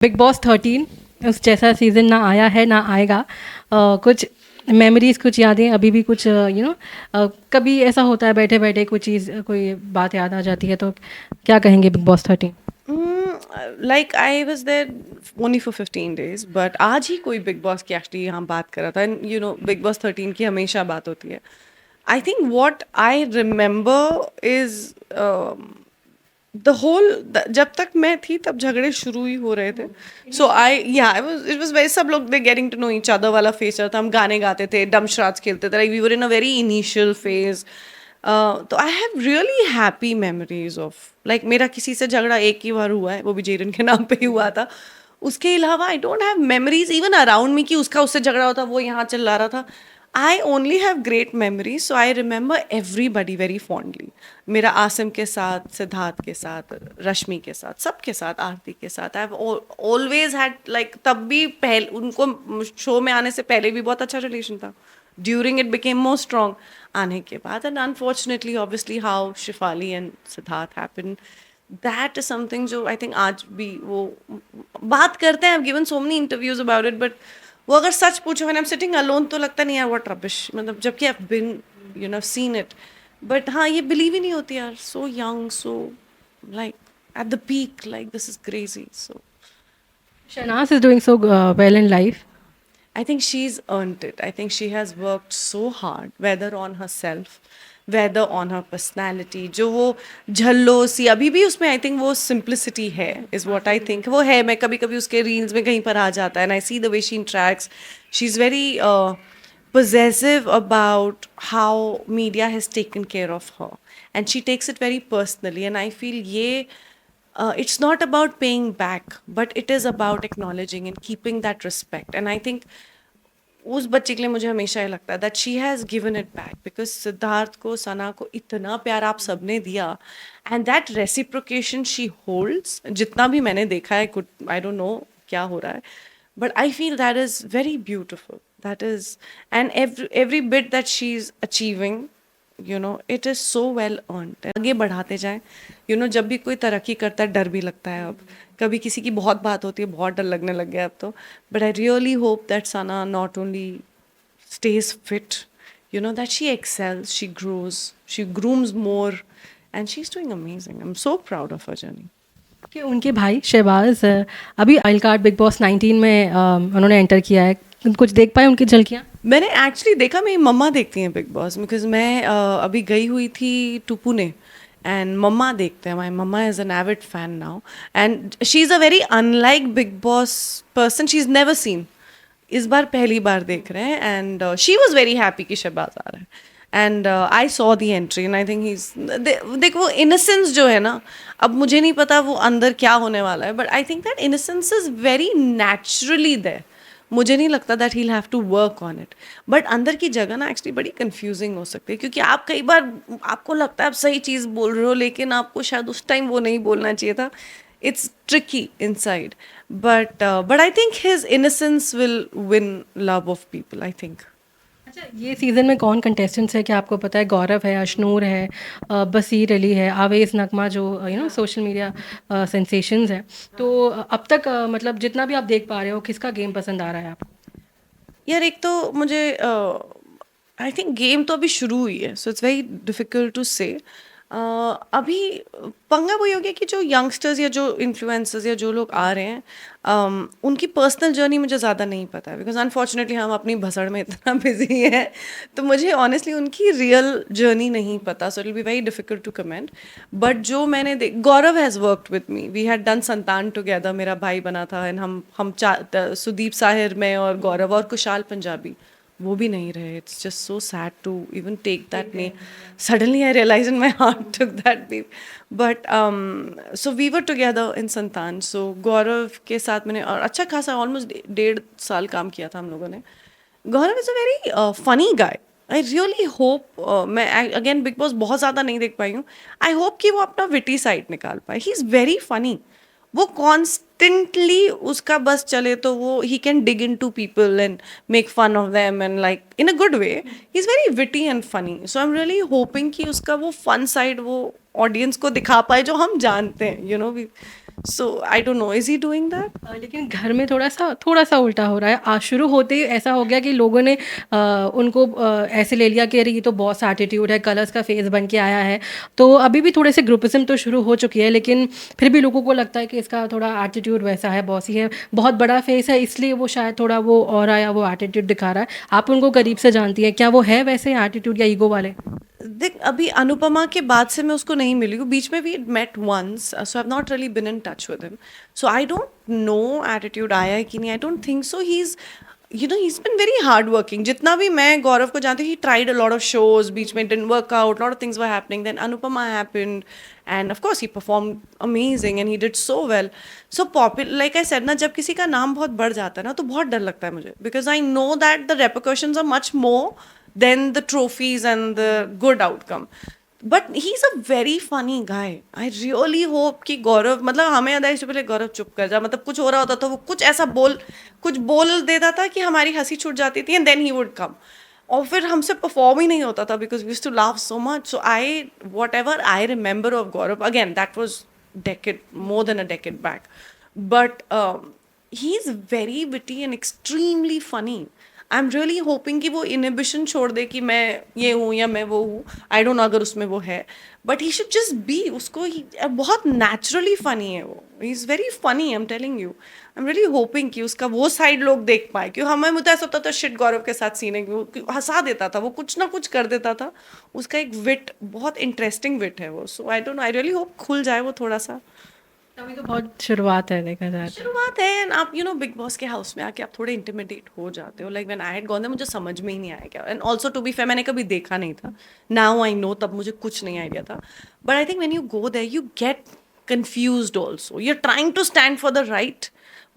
Big boss 13 उस जैसा season ना आया है ना आएगा। कुछ मेमोरीज कुछ यादें अभी भी कुछ कभी ऐसा होता है बैठे बैठे कुछ चीज़ कोई बात याद आ जाती है तो क्या कहेंगे big boss 13? Like I was there only for 15 days, but आज ही कोई बिग बॉस की एक्चुअली यहाँ बात कर रहा था एंड बिग बॉस 13 की हमेशा बात होती है. I think what I remember is the whole, जब तक मैं थी तब झगड़े शुरू ही हो रहे थे. सो इट वाज वेरी, सब लोग they getting to know each other वाला फेस चल था. हम गाने गाते थे, डमशराज खेलते थे, like we were in a very initial phase. तो I have really happy memories of, like मेरा किसी से झगड़ा एक ही बार हुआ है, वो भी जेरन के नाम पे ही हुआ था. उसके अलावा I don't have memories even around me कि उसका उससे झगड़ा होता, वो यहाँ चिल्ला रहा था. I only have great memories, so I remember everybody very fondly. मेरा आसिम के साथ, सिद्धार्थ के साथ, रश्मि के साथ, सबके साथ, आरती के साथ. I have always had, like तब भी पहले उनको शो में आने से पहले भी बहुत अच्छा रिलेशन था. During it became more strong आने के बाद. And unfortunately obviously how Shefali and Siddharth happen, that is something जो आई थिंक आज भी वो बात करते हैं. I have given so many interviews about it, but वो अगर सच पूछो when I am sitting alone तो लगता नहीं यार व्हाट रबिश, मतलब जबकि I have been seen it. But हाँ, ये बिलीव ही नहीं होती यार. So young, so like at the peak, like this is crazy. So Shahnaz is doing so well in life. I think she's earned it. I think she has worked so hard, whether on herself, whether on her personality. जो वो झल्लो सी अभी भी उसमें, I think वो simplicity है, is what I think वो है. मैं कभी कभी उसके रील्स में कहीं पर आ जाता है and I see the way she interacts. She is very possessive about how media has taken care of her, and she takes it very personally. And I feel it's not about paying back, but it is about acknowledging and keeping that respect. And I think उस बच्चे के लिए मुझे हमेशा ये लगता है that she has given it back, because Siddharth को, सना को इतना प्यार आप सबने दिया, and that reciprocation she holds. जितना भी मैंने देखा है, कुछ आई डोंट नो क्या हो रहा है, but I feel that is very beautiful. That is, and every bit that she's achieving, it is so well earned. आगे बढ़ाते जाएं. जब भी कोई तरक्की करता है डर भी लगता है. अब कभी किसी की बहुत बात होती है, बहुत डर लगने लग गया अब तो. But I really hope that Sana not only stays fit, that she excels, she grows, she grooms more, and she's doing amazing. I'm so proud of her journey. कि उनके भाई शहबाज अभी वाइल्ड कार्ड बिग बॉस 19 में उन्होंने enter किया है. कुछ देख पाए उनकी झलकियाँ? मैंने एक्चुअली देखा, मेरी मम्मा देखती हैं बिग बॉस, बिकॉज मैं अभी गई हुई थी टू पुणे एंड मम्मा देखते हैं. My mama is an avid fan now, and she is a very unlike Bigg Boss person. She is never seen, इस बार पहली बार देख रहे हैं. And she was very happy कि शहबाज आ रहा है. And I saw the entry and I think he देख वो इनोसेंस जो है ना, अब मुझे नहीं पता वो अंदर क्या होने वाला है, but I think that innocence is very naturally there. मुझे नहीं लगता that he have to work on it. But अंदर की जगह ना एक्चुअली बड़ी कंफ्यूजिंग हो सकती है, क्योंकि आप कई बार आपको लगता है आप सही चीज़ बोल रहे हो, लेकिन आपको शायद उस टाइम वो नहीं बोलना चाहिए था. It's tricky inside, but I think his innocence will win love of people, I think. अच्छा, ये सीज़न में कौन कंटेस्टेंट्स है क्या आपको पता है? गौरव है, अशनूर है, बसीर अली है, आवेज़ नगमा जो सोशल मीडिया सेंसेशंस है. तो अब तक मतलब जितना भी आप देख पा रहे हो किसका गेम पसंद आ रहा है आपको? यार एक तो मुझे आई थिंक गेम तो अभी शुरू हुई है, so it's very difficult to say. अभी पंगा वही हो गया कि जो यंगस्टर्स या जो इन्फ्लुएंसर्स या जो लोग आ रहे हैं, उनकी पर्सनल जर्नी मुझे ज़्यादा नहीं पता है, बिकॉज अनफॉर्चुनेटली हम अपनी भसड़ में इतना बिजी हैं. तो मुझे ऑनेस्टली उनकी रियल जर्नी नहीं पता, so it will be very difficult to comment. But जो मैंने Gaurav has worked with me, we had done Santaan together, मेरा भाई बना था. एंड हम सुदीप साहिर, मैं और गौरव और कुशाल पंजाबी, वो भी नहीं रहे. It's just so sad to even take that name. Suddenly I realise in my heart took that name. But so we were together in Santaan. So गौरव के साथ मैंने और अच्छा खासा ऑलमोस्ट 1.5 साल काम किया था हम लोगों ने. Gaurav is a very funny guy. I really hope, मैं अगेन बिग बॉस बहुत ज़्यादा नहीं देख पाई हूँ, आई होप कि वो अपना विटी साइड निकाल पाए. He is very funny. वो कॉन्स्टेंटली उसका बस चले तो वो he can dig into people and make fun of them and like in a good way. He is very witty and funny. So I am really hoping कि उसका वो fun side वो audience को दिखा पाए जो हम जानते हैं, you know. So I don't no, is he doing that? लेकिन घर में थोड़ा-सा उल्टा हो रहा है। शुरू होते ही ऐसा हो गया कि लोगों ने उनको ऐसे ले लिया कि अरे ये तो बॉस एटीट्यूड है, कलर्स का फेस बन के आया है। तो अभी भी थोड़े से ग्रुपिज़्म तो शुरू हो चुकी है, लेकिन फिर भी लोगों को लगता है कि इसका थोड़ा एटीट्यूड वैसा है, बॉसी है, बहुत बड़ा फेस है, इसलिए वो शायद थोड़ा वो ऑरा या वो एटीट्यूड दिखा रहा है। आप उनको करीब से जानती हैं, क्या वो है वैसे एटीट्यूड या ईगो वाले? देख, अभी अनुपमा के बाद से मैं उसको नहीं मिली हूँ. बीच में we met once, so I have not really been in touch with him. So I don't know attitude आया है कि नहीं. I don't think so. He is, you know, he is been very hard working. जितना भी मैं गौरव को जानती हूँ, he tried a lot of shows, बीच में didn't work out, lot of things were happening, then Anupamaa happened, and of course he performed amazing and he did so well. So popular, like I said ना, जब किसी का नाम बहुत बढ़ जाता है ना, तो बहुत डर लगता है मुझे, because I know that the repercussions are much more than the trophies and the good outcome. But he's a very funny guy. I really hope कि गौरव, मतलब हमें याद है इससे पहले, गौरव चुप कर जा, मतलब कुछ हो रहा होता तो वो कुछ ऐसा कुछ बोल देता था कि हमारी हंसी छूट जाती थी, and then he would come. और फिर हमसे परफॉर्म ही नहीं होता था, because we used to laugh so much. So I, whatever I remember of Gaurav, again that was decade, more than a decade back, but he is very witty and extremely funny. I am really hoping कि वो inhibition छोड़ दे कि मैं ये हूँ या मैं वो हूँ. आई डोंट नो अगर उसमें वो है, but he should just be. उसको बहुत नेचुरली फनी है वो. ही is very funny, I am telling you. I am really hoping कि उसका वो साइड लोग देख पाए, क्योंकि हमें मुझे ऐसा होता था शिट गौरव के साथ सीने, हंसा देता था वो, कुछ ना कुछ कर देता था. उसका एक विट, बहुत इंटरेस्टिंग विट है वो. So I don't know, I really hope खुल जाए वो थोड़ा सा. अभी तो बहुत शुरुआत है देखा जाए तो। शुरुआत है, एंड आप यू नो बिग बॉस के हाउस में आके आप थोड़े इंटिमिडेट हो जाते हो. Like when I had gone there, मुझे समझ में ही नहीं आया क्या. And also to be fair, मैंने कभी देखा नहीं था. नाउ आई नो, तब मुझे कुछ नहीं आइडिया था. But I think when you go there you get confused also. You are trying to stand for the right,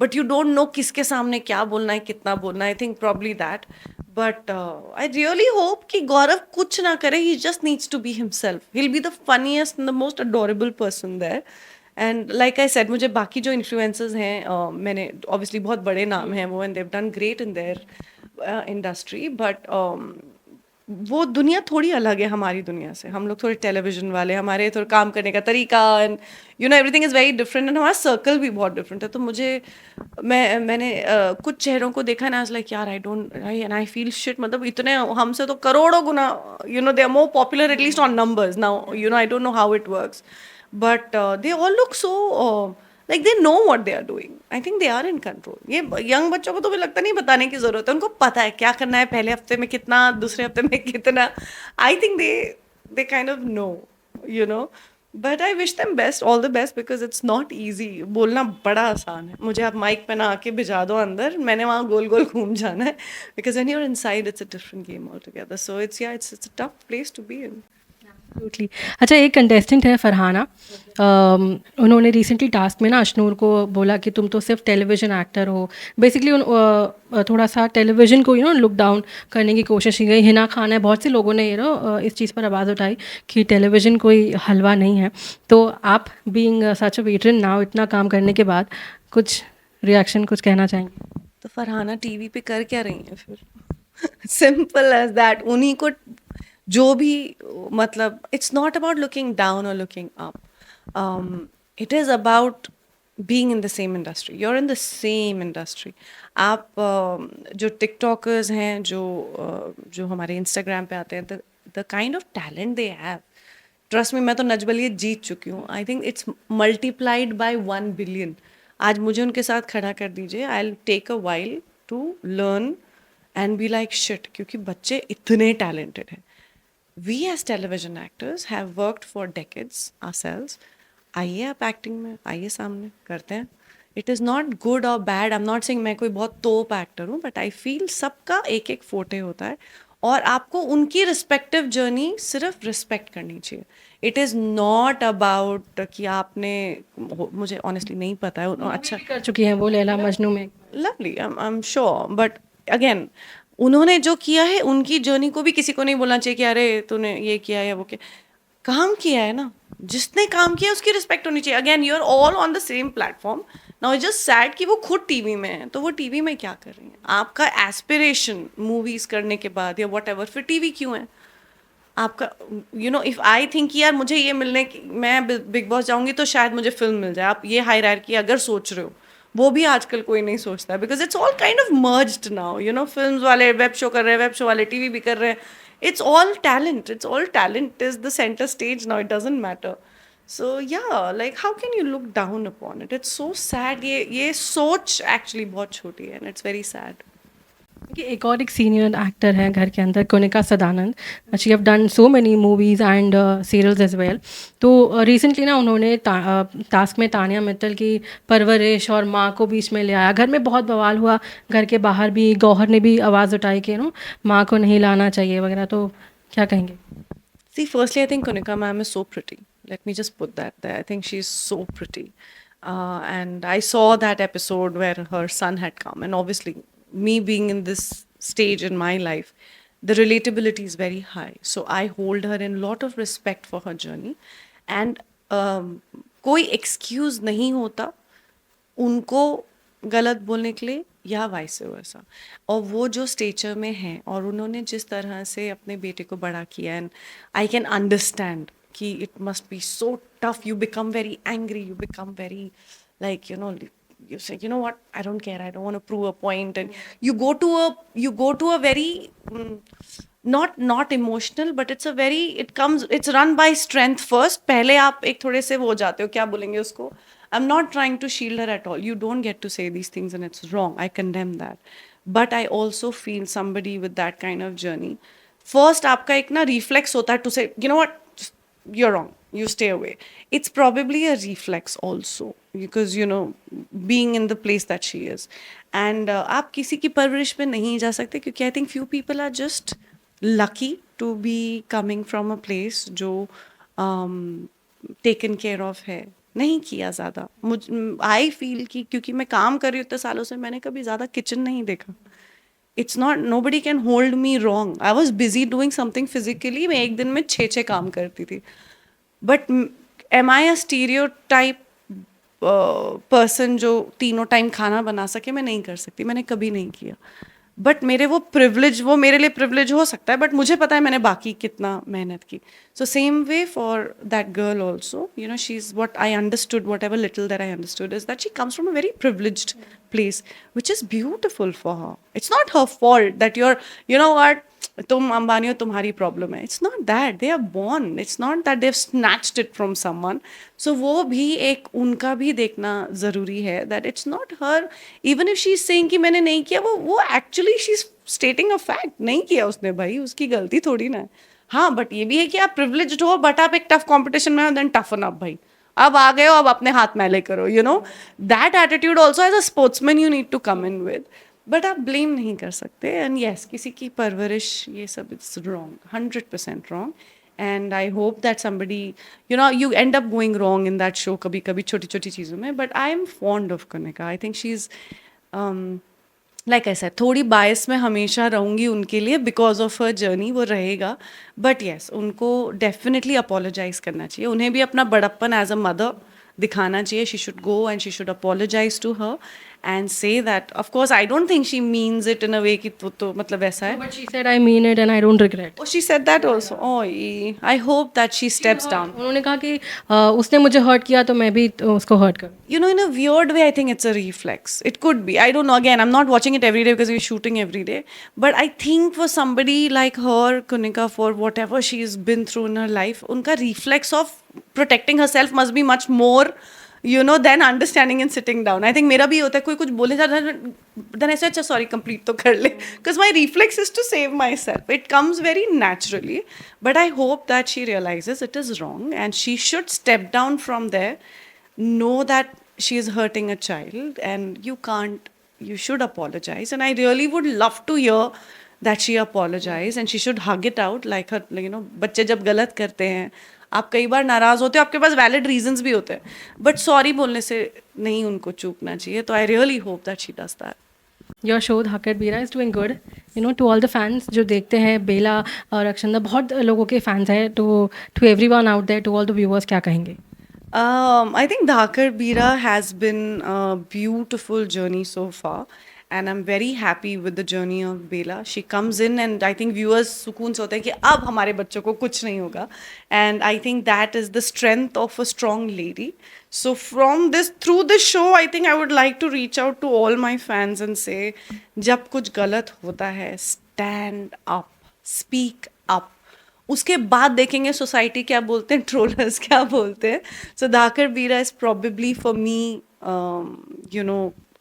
but you don't know किसके सामने क्या बोलना है, कितना बोलना है. I think probably that. But I really hope कि गौरव कुछ ना करे. He just needs to be himself. He will be the funniest and the most adorable person there. And like I said, मुझे बाकी जो इन्फ्लुएंसर्स हैं, मैंने ऑब्वियसली बहुत बड़े नाम हैं वो, and they've done great in their industry, but वो दुनिया थोड़ी अलग है हमारी दुनिया से. हम लोग थोड़े टेलीविजन वाले, हमारे थोड़ा काम करने का तरीका, and you know everything is very different, and हमारा सर्कल भी बहुत डिफरेंट है. तो मैंने कुछ चेहरों को देखा ना, लाइक यार, एंड आई फील शिट. मतलब इतने हमसे तो करोड़ों गुना, you know, they are more popular at least on numbers now. You know, I don't know how it works, but they all look so like they know what they are doing. I think they are in control. ये young बच्चों को तो मुझे लगता नहीं बताने की जरूरत है, उनको पता है क्या करना है, पहले हफ्ते में कितना, दूसरे हफ्ते में कितना. I think they kind of know, you know. But I wish them best, all the best, because it's not easy. बोलना बड़ा आसान है. मुझे आप माइक पे ना आके भिजा दो अंदर, मैंने वहाँ गोल गोल घूम जाना है. Because when you're inside, it's a different game altogether. So it's a tough place to be in. Absolutely. अच्छा, एक कंटेस्टेंट है फरहाना. उन्होंने रिसेंटली टास्क में ना अशनूर को बोला कि तुम तो सिर्फ टेलीविज़न एक्टर हो. बेसिकली थोड़ा सा टेलीविज़न को लुक डाउन करने की कोशिश की गई. हिना खान है, बहुत से लोगों ने इस चीज़ पर आवाज़ उठाई कि टेलीविज़न कोई हलवा नहीं है. तो आप being such a veteran now, इतना काम करने के बाद, कुछ रिएक्शन, कुछ कहना चाहेंगे? तो फरहाना टीवी पे कर क्या रही है फिर? Simple as that. उन्हीं को जो भी, मतलब it's not about looking down और looking up. It is about being in the same industry. You are in the same industry. आप जो टिकटॉकर्स हैं, जो हमारे इंस्टाग्राम पे आते हैं, the kind of talent they have, trust में, मैं तो नजबलिए जीत चुकी हूँ. I think it's multiplied by 1 billion. आज मुझे उनके साथ खड़ा कर दीजिए, I will take a while to learn and be like shit, क्योंकि बच्चे इतने टैलेंटेड हैं. We as television actors have worked for decades ourselves. आइए आप एक्टिंग में, आइए सामने, करते हैं. इट इज़ नॉट गुड और bad. I am not saying मैं कोई बहुत तोप एक्टर हूँ, बट आई फील सबका एक एक फोटे होता है, और आपको उनकी रिस्पेक्टिव जर्नी सिर्फ रिस्पेक्ट करनी चाहिए. इट इज़ नॉट अबाउट कि आपने, मुझे ऑनेस्टली नहीं पता है. अच्छा कर चुकी हैं वो लैला मजनू में. Lovely, I am sure. But again, उन्होंने जो किया है, उनकी जर्नी को भी किसी को नहीं बोलना चाहिए कि अरे तूने ये किया या वो किया. काम किया है ना, जिसने काम किया उसकी रिस्पेक्ट होनी चाहिए. Again, you are all on the same platform. Now it's just sad कि वो खुद टीवी में है, तो वो टीवी में क्या कर रही हैं? आपका एस्पिरेशन मूवीज करने के बाद या वट एवर, फिर टीवी क्यों है? आपका इफ आई थिंक कि यार मुझे ये मिलने की, मैं बिग बॉस जाऊंगी तो शायद मुझे फिल्म मिल जाए, आप ये हायरार्की अगर सोच रहे हो, वो भी आजकल कोई नहीं सोचता है, because it's all kind of merged now, film वाले वेब शो कर रहे हैं, वेब शो वाले टीवी भी कर रहे हैं. It's all talent is the centre stage now, it doesn't matter. So yeah, like how can you look down upon it? It's so sad. ये सोच एक्चुअली बहुत छोटी है, एंड इट्स वेरी सैड. कि एक और एक सीनियर एक्टर है घर के अंदर, Konika Sadanand. She have done so many movies and serials as well. तो रिसेंटली ना उन्होंने टास्क में तानिया मित्तल की परवरिश और माँ को बीच में ले आया. घर में बहुत बवाल हुआ, घर के बाहर भी गौहर ने भी आवाज़ उठाई कि माँ को नहीं लाना चाहिए वगैरह. तो क्या कहेंगे? See, firstly, I think Kunika ma'am is so pretty. Let me just put that there. I think she's so pretty. And I saw that episode where her son had come. And obviously, me being in this stage in my life, the relatability is very high. So I hold her in lot of respect for her journey. And कोई excuse नहीं होता उनको गलत बोलने के लिए, या vice versa. और वो जो स्टेचर में हैं और उन्होंने जिस तरह से अपने बेटे को बड़ा किया, एंड आई कैन अंडरस्टैंड कि it must be so tough. You become very angry, you become very like you say, you know what, I don't care, I don't want to prove a point, and you go to a very not emotional, but it's run by strength first. पहले आप एक थोड़े से वो हो जाते हो, क्या बोलेंगे उसको. I'm not trying to shield her at all. You don't get to say these things, and it's wrong. I condemn that. But I also feel somebody with that kind of journey, first आपका एक ना reflex होता है to say, you know what, you're wrong, you stay away. It's probably a reflex also, because being in the place that she is. And आप किसी की परवरिश में नहीं जा सकते, क्योंकि I think few people are just lucky to be coming from a place जो taken care of है. नहीं किया ज़्यादा. आई फील कि क्योंकि मैं काम कर रही हूँ इतने सालों से, मैंने कभी ज़्यादा किचन नहीं देखा. It's not, nobody can hold me wrong. I was busy doing something physically. मैं एक दिन में 6 काम करती थी. But am I a stereotype person जो तीनों टाइम खाना बना सके? मैं नहीं कर सकती, मैंने कभी नहीं किया. बट वो मेरे लिए प्रिविलेज हो सकता है, बट मुझे पता है मैंने बाकी कितना मेहनत की. So same way for that girl also, she is what I understood, what ever little that I understood is that she comes from a very privileged place, which is beautiful for her. It's not her fault that what, तुम अंबानी हो, तुम्हारी problem है. It's not that. They are born. It's not that they've snatched it from someone. So वो भी एक उनका भी देखना ज़रूरी है, that it's not her. Even if she's saying कि मैंने नहीं किया, वो actually she's stating a fact. नहीं किया उसने भाई, उसकी गलती थोड़ी ना है. हाँ, बट ये भी है कि आप privileged हो, बट आप एक टफ कॉम्पिटिशन में हो, then toughen up भाई. अब आ गए हो, अब अपने हाथ मैले करो. That attitude also as a sportsman you need to come in with. But आप ब्लेम नहीं कर सकते. एंड येस, किसी की परवरिश, ये सब it's wrong, 100% wrong. And I hope that somebody you and up going wrong in that show कभी कभी छोटी छोटी चीज़ों में. But I am fond of Kanika. I think she is like ऐसा, थोड़ी बायस में हमेशा रहूँगी उनके लिए बिकॉज ऑफ हर जर्नी, वो रहेगा. बट येस, उनको डेफिनेटली अपोलोजाइज करना चाहिए. उन्हें भी अपना बड़प्पन एज अ मदर दिखाना चाहिए. She should go and she should apologise to her and say that. Of course, I don't think she means it in a way कि तो मतलब ऐसा है. But she said, I mean it and I don't regret. Oh, she said that also. Oh, I hope that she steps down. उन्होंने कहा कि उसने मुझे हर्ट किया तो मैं भी उसको हर्ट करूँ. In a weird way, I think it's a reflex. It could be. I don't know. Again, I'm not watching it every day because we're shooting every day. But I think for somebody like her, Kunika, for whatever she's been through in her life, उनका reflex of protecting herself must be much more, then understanding and sitting down. I think मेरा भी होता है, कोई कुछ बोले जाता है, then I say, अच्छा sorry, complete तो कर ले, because my reflex is to save myself. It comes very naturally. But I hope that she realizes it is wrong and she should step down from there, know that she is hurting a child, and you should apologize. And I really would love to hear that she apologized, and she should hug it out like her, बच्चे जब गलत करते हैं, आप कई बार नाराज़ होते हो, आपके पास वैलिड रीजंस भी होते हैं, बट सॉरी बोलने से नहीं उनको चूकना चाहिए. तो I really hope that she does that. Your show Dhaakad Beera is doing good. To all the fans जो देखते हैं, बेला और अक्षंदा बहुत लोगों के फैंस हैं, to everyone out there, to all the viewers, क्या कहेंगे? I think Dhakar Bira has been a beautiful journey so far. and I'm very happy with the journey of Bela. She comes in and I think viewers सुकून से होते हैं कि अब हमारे बच्चों को कुछ नहीं होगा, and I think that is the strength of a strong lady. So through this show, I think I would like to reach out to all my fans and say, जब कुछ गलत होता है, stand up, speak up. उसके बाद देखेंगे society क्या बोलते हैं, ट्रोलर्स क्या बोलते हैं. So Dhakar Veera is probably for me,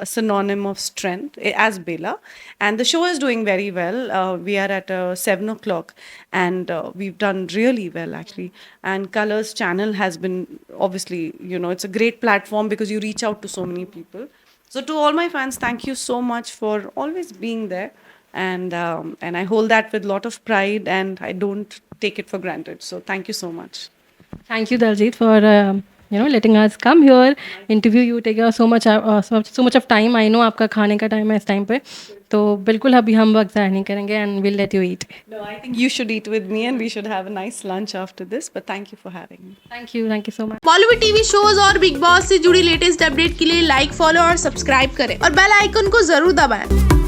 a synonym of strength as Bela. And the show is doing very well. We are at 7 o'clock and we've done really well actually. And Colors channel has been, obviously, it's a great platform because you reach out to so many people. So to all my fans, thank you so much for always being there. And I hold that with a lot of pride and I don't take it for granted. So thank you so much. Thank you, Daljit, for letting us come here, interview you, take so much of time. I know आपका खाने का time है इस time पे, तो बिल्कुल अभी हम वक्त ज़ाया नहीं करेंगे and we'll let you eat. No, I think you should eat with me and we should have a nice lunch after this. But thank you for having me. Thank you so much. Bollywood TV shows और big boss से जुड़ी latest update के लिए like, follow और subscribe करें और bell icon को जरूर दबाएं।